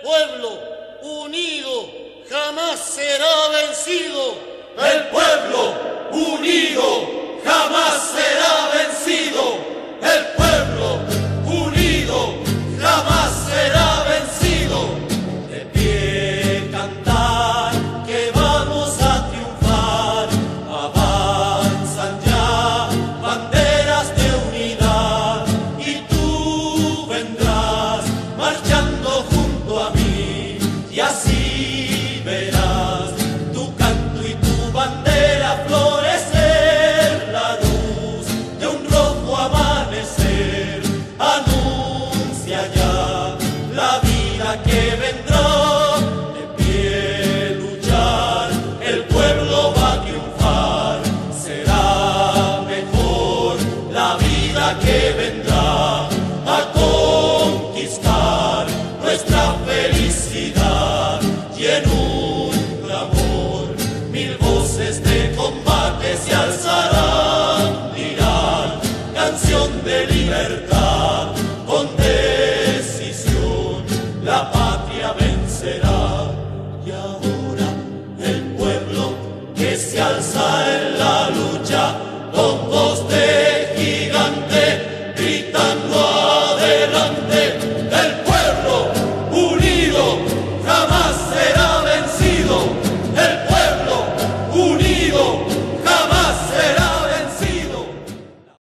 pueblo unido jamás será vencido. El pueblo unido jamás será vencido. El pueblo unido jamás será vencido. De pie cantar que vamos a triunfar. Avanzan ya banderas de unidad y tú vendrás marchando junto a mí y así verás tu canto y tu bandera florecer. La luz de un rojo amanecer anuncia ya la vida que vendrá. De pie luchar, el pueblo va a triunfar. Será mejor la vida que vendrá a conquistar nuestra felicidad. Y en un clamor, mil voces de combate se alzarán, dirán canción de libertad.